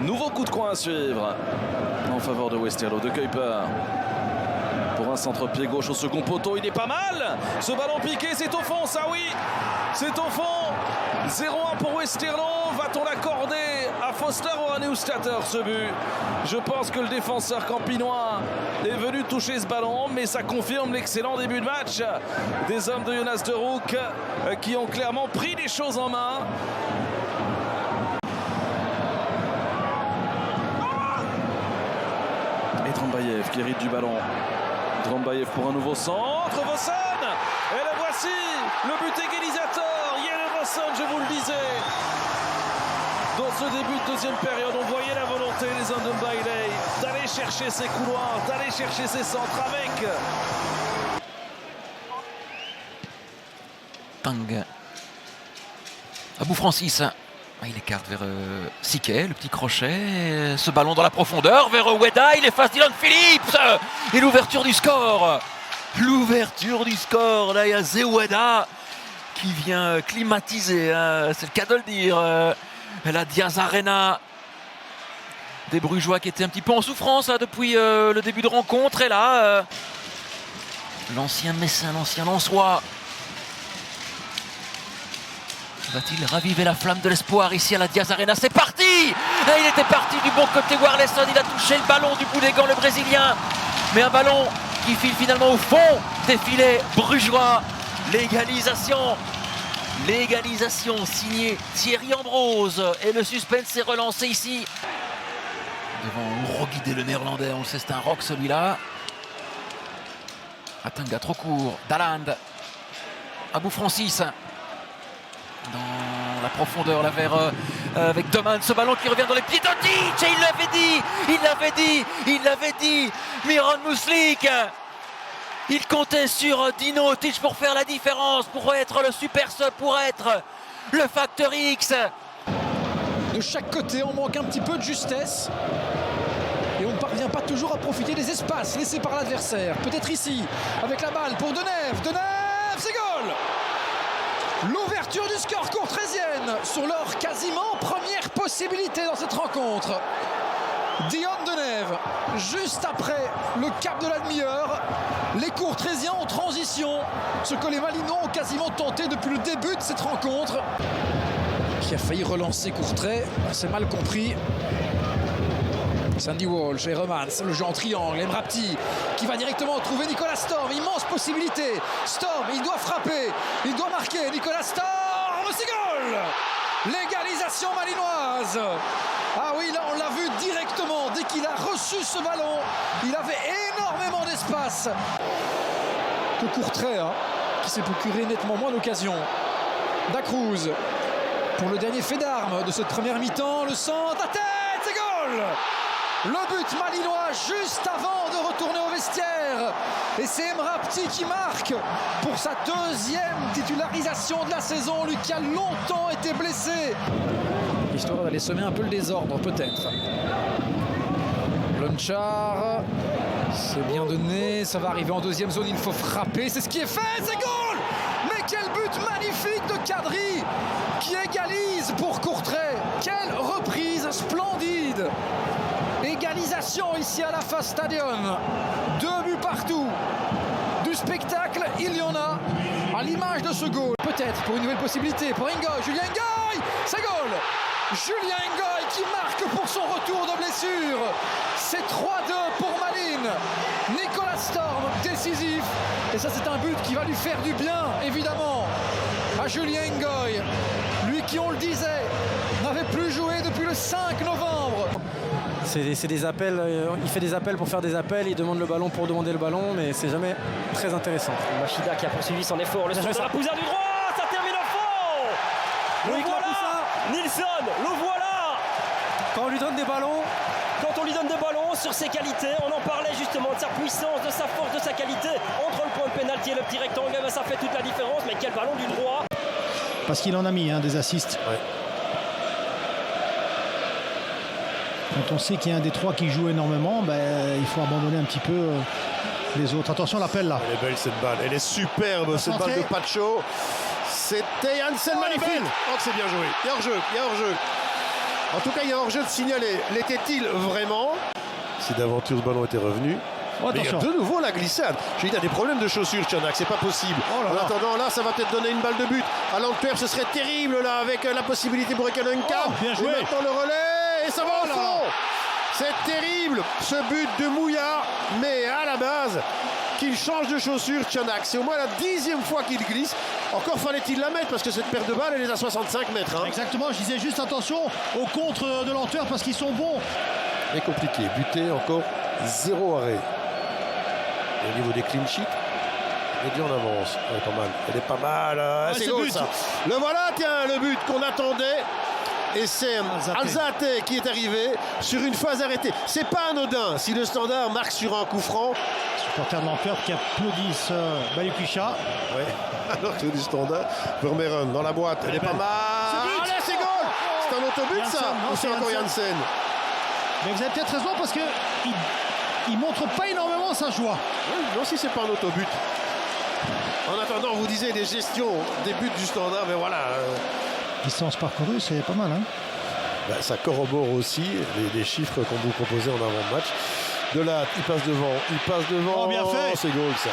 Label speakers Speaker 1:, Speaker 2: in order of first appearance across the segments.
Speaker 1: Nouveau coup de coin à suivre en faveur de Westerlo, de Kuiper. Pour un centre-pied gauche au second poteau, il est pas mal. Ce ballon piqué, c'est au fond, ça oui. C'est au fond. 0-1 pour Westerlo. Va-t-on l'accorder à Foster ou à Neustatter ce but? Je pense que le défenseur campinois est venu toucher ce ballon, mais ça confirme l'excellent début de match des hommes de Jonas de Roek qui ont clairement pris les choses en main. Et Drombayev qui hérite du ballon. Drombayev pour un nouveau centre. Vossen. Et le voici. Le but égalisateur. Jere Vossen, je vous le disais. Dans ce début de deuxième période, on voyait la volonté des hommes de Bailey d'aller chercher ses couloirs, d'aller chercher ses centres avec.
Speaker 2: Tang. Abou Francis. Il écarte vers Siquet, le petit crochet. Ce ballon dans la profondeur vers Weda. Il efface Dylan Phillips. Et l'ouverture du score. L'ouverture du score. Là, il y a Zeweda qui vient climatiser. C'est le cas de le dire. La Diaz Arena. Des Brugeois qui étaient un petit peu en souffrance depuis le début de rencontre. Et là, l'ancien Messin, l'ancien Lensois. Va-t-il raviver la flamme de l'espoir ici à la Diaz Arena? C'est parti! Et il était parti du bon côté Warleson. Il a touché le ballon du bout des gants, le Brésilien. Mais un ballon qui file finalement au fond des filets brugeois. L'égalisation. L'égalisation signée Thierry Ambrose. Et le suspense s'est relancé ici. Devant reguider le néerlandais. On le sait, c'est un rock celui-là. Atanga trop court. Daland. Abou Francis. Dans la profondeur là vers avec Doman, ce ballon qui revient dans les pieds d'Odic. Et il l'avait dit Miran Muslik. Il comptait sur Dino Otic pour faire la différence, pour être le super sub, pour être le facteur X.
Speaker 3: De chaque côté, on manque un petit peu de justesse et on ne parvient pas toujours à profiter des espaces laissés par l'adversaire. Peut-être ici, avec la balle pour Deneuve, c'est goal! L'ouverture du score courtrésienne sur leur quasiment première possibilité dans cette rencontre. Dion Deneuve, juste après le cap de la demi-heure, les Courtrésiens en transition, ce que les Malinois ont quasiment tenté depuis le début de cette rencontre. Qui a failli relancer Courtrai, c'est mal compris. Sandy Walsh et Remans, le jeu en triangle, Emrapti qui va directement trouver Nicolas Storm, immense possibilité. Storm, il doit frapper, il doit marquer. Nicolas Storm, c'est goal! L'égalisation malinoise. Ah oui, là on l'a vu directement, dès qu'il a reçu ce ballon, il avait énormément d'espace. Que Courtrai, qui s'est procuré nettement moins d'occasions. Dacruz, pour le dernier fait d'armes de cette première mi-temps, le centre à tête, c'est goal! Le but malinois juste avant de retourner au vestiaire. Et c'est Emrapti qui marque pour sa deuxième titularisation de la saison. Lui qui a longtemps été blessé. Histoire d'aller semer un peu le désordre peut-être. Lonchar, c'est bien donné. Ça va arriver en deuxième zone, il faut frapper. C'est ce qui est fait, c'est goal! Mais quel but magnifique de Kadri qui égalise pour Courtrai. Quelle reprise splendide! Égalisation ici à la FAS Stadium. 2 buts partout. Du spectacle, il y en a. À l'image de ce goal. Peut-être pour une nouvelle possibilité pour Ngoy. Julien Ngoy, c'est goal. Julien Ngoy qui marque pour son retour de blessure. C'est 3-2 pour Malines. Nicolas Storm, décisif. Et ça, c'est un but qui va lui faire du bien, évidemment, à Julien Ngoy. Lui qui, on le disait, n'avait plus joué depuis le 5 novembre.
Speaker 4: C'est des appels, il fait des appels pour faire des appels, il demande le ballon pour demander le ballon, mais c'est jamais très intéressant.
Speaker 5: Machida qui a poursuivi son effort, le centre de la Pouza du droit, ça termine au fond. Le voilà, Nilsson, le voilà.
Speaker 4: Quand on lui donne des ballons,
Speaker 5: sur ses qualités, on en parlait justement de sa puissance, de sa force, de sa qualité, entre le point de pénalty et le petit rectangle, ça fait toute la différence, mais quel ballon du droit.
Speaker 6: Parce qu'il en a mis des assists.
Speaker 4: Ouais.
Speaker 6: Quand on sait qu'il y a un des trois qui joue énormément, il faut abandonner un petit peu les autres. Attention l'appel là.
Speaker 7: Elle est belle cette balle, elle est superbe cette balle de Pacho. C'est Et Janssen, magnifique.
Speaker 8: Oh, c'est bien joué. Il y a hors-jeu. En tout cas, il y a hors-jeu de signaler. L'était-il vraiment? Si d'aventure ce ballon était revenu.
Speaker 6: Oh,
Speaker 8: Mais il y a de nouveau la glissade. Je dis, il a des problèmes de chaussures, Tchanak, c'est pas possible. En attendant, là, ça va peut-être donner une balle de but. À l'Antwerp, ce serait terrible, là, avec la possibilité pour Ekenunka.
Speaker 6: Bien joué.
Speaker 8: Et maintenant le relais, et ça va au fond. C'est terrible, ce but de Mouya. Mais à la base, qu'il change de chaussure, Tchanak. C'est au moins la 10e fois qu'il glisse. Encore fallait-il la mettre, parce que cette paire de balles, elle est à 65 mètres. Hein.
Speaker 6: Exactement, je disais juste attention au contre de l'Antwerp parce qu'ils sont bons.
Speaker 8: Mais compliqué, buté encore 0 arrêt. Et au niveau des clean sheets, elle est en avance. Elle est pas mal. Elle est pas mal. C'est goal, ça. Le voilà, tiens, le but qu'on attendait. Et c'est Alzate qui est arrivé sur une phase arrêtée. C'est pas anodin si le Standard marque sur un coup franc.
Speaker 6: Supporter de l'Antwerp qui applaudissent Balikwisha.
Speaker 8: Ouais. Alors que du Standard, Vermeeren dans la boîte. Elle est pas mal. Allez, c'est goal. C'est un autobut, ça. Ou c'est encore Janssen?
Speaker 6: Mais vous avez peut-être raison parce que il montre pas énormément sa joie.
Speaker 8: Oui, non, si c'est pas un autobut. En attendant, vous disiez les gestions des buts du Standard, mais voilà.
Speaker 6: Distance parcourue, c'est pas mal. Hein,
Speaker 8: ça corrobore aussi les chiffres qu'on vous proposait en avant-match. De là, il passe devant.
Speaker 6: Oh, bien fait.
Speaker 8: C'est goal, ça.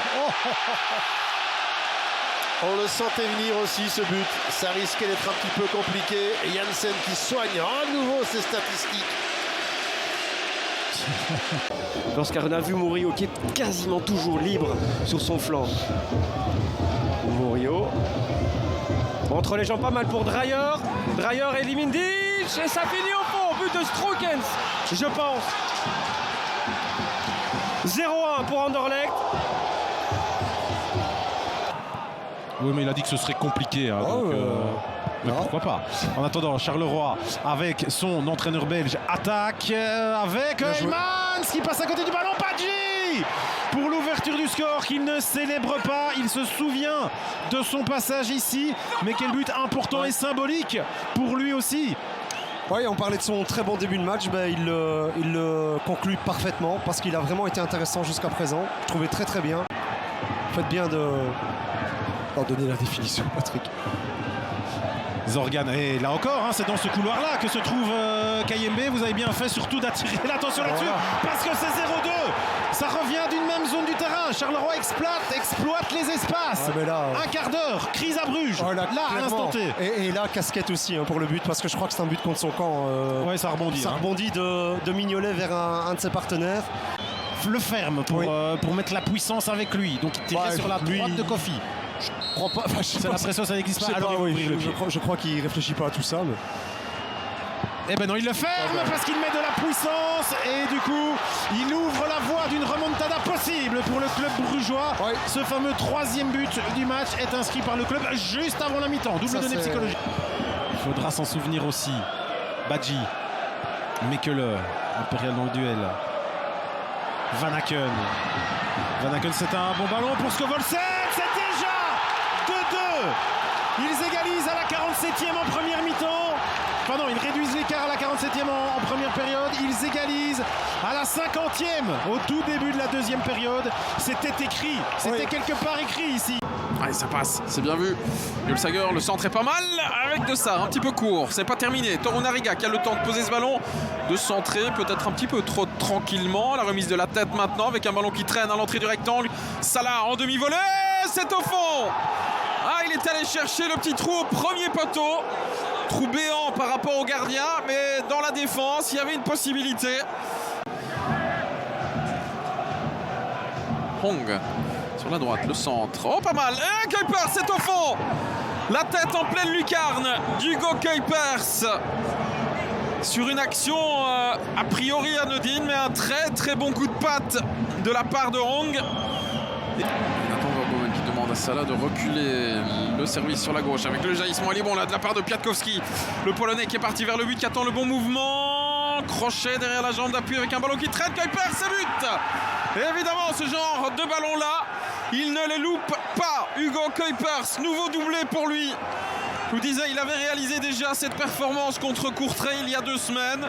Speaker 8: On le sentait venir aussi, ce but. Ça risquait d'être un petit peu compliqué. Et Janssen qui soigne à nouveau ses statistiques.
Speaker 5: Lorsqu'on a vu Murillo qui est quasiment toujours libre sur son flanc. Murillo entre les jambes, pas mal pour Dreyer. Dreyer élimine Dich et ça finit au fond. But de Strookens, je pense. 0-1 pour Anderlecht.
Speaker 9: Oui, mais il a dit que ce serait compliqué. Hein, mais pourquoi pas. En attendant, Charleroi avec son entraîneur belge attaque avec Heymans qui passe à côté du ballon. Badji pour l'ouverture du score qu'il ne célèbre pas. Il se souvient de son passage ici. Mais quel but important et symbolique pour lui aussi.
Speaker 10: Oui, on parlait de son très bon début de match, il le conclut parfaitement parce qu'il a vraiment été intéressant jusqu'à présent. Je trouvais très très bien. Faites bien de donner la définition, Patrick.
Speaker 9: Zorgan, et là encore, hein, c'est dans ce couloir-là que se trouve Kayembe. Vous avez bien fait surtout d'attirer l'attention là-dessus parce que c'est 0-2. Ça revient d'une même zone du terrain. Charleroi exploite les espaces. Un quart d'heure, crise à Bruges. Là, à l'instant T.
Speaker 10: Et là, casquette aussi pour le but parce que je crois que c'est un but contre son camp.
Speaker 9: Ça rebondit.
Speaker 10: Ça rebondit de Mignolet vers un de ses partenaires.
Speaker 9: Le ferme pour mettre la puissance avec lui. Donc il tirait sur la droite de Kofi.
Speaker 10: Je crois pas.
Speaker 9: C'est la pression, ça n'existe pas. Alors
Speaker 10: je crois qu'il réfléchit pas à tout ça. Mais...
Speaker 9: Eh ben non, il le ferme parce qu'il met de la puissance et du coup, il ouvre la voie d'une remontada possible pour le club brugeois. Ce fameux 3e but du match est inscrit par le club juste avant la mi-temps. Double donnée psychologique. Il faudra s'en souvenir aussi. Badji, Mekele, Impérial dans le duel. Van Aken, c'est un bon ballon pour Scovolsen. C'est déjà 2-2. Ils égalisent à la 47e en première mi-temps. Pardon, ils réduisent l'écart à la 47e en première période. Ils égalisent à la 50e au tout début de la deuxième période. C'était écrit, c'était quelque part écrit ici.
Speaker 11: Allez, ça passe, c'est bien vu. Gulsager, le centre est pas mal avec De Sarre, un petit peu court, c'est pas terminé. Torunariga qui a le temps de poser ce ballon, de centrer peut-être un petit peu trop tranquillement. La remise de la tête maintenant avec un ballon qui traîne à l'entrée du rectangle. Salah en demi-volée, c'est au fond. Ah, il est allé chercher le petit trou au premier poteau. Trou béant par rapport au gardien, mais dans la défense, il y avait une possibilité. Hong sur la droite, le centre. Oh, pas mal. Et Kuipers, c'est au fond. La tête en pleine lucarne d'Hugo Kuipers. Sur une action a priori anodine, mais un très très bon coup de patte de la part de Hong. Nathan Verboven qui demande à Salah de reculer le service sur la gauche avec le jaillissement. Il est bon là de la part de Piatkowski. Le Polonais qui est parti vers le but, qui attend le bon mouvement. Crochet derrière la jambe d'appui avec un ballon qui traîne. Kuipers, c'est but. Et évidemment, ce genre de ballon-là, il ne les loupe pas. Hugo Kuipers, nouveau doublé pour lui. Je vous disais, il avait réalisé déjà cette performance contre Courtrai il y a 2 semaines.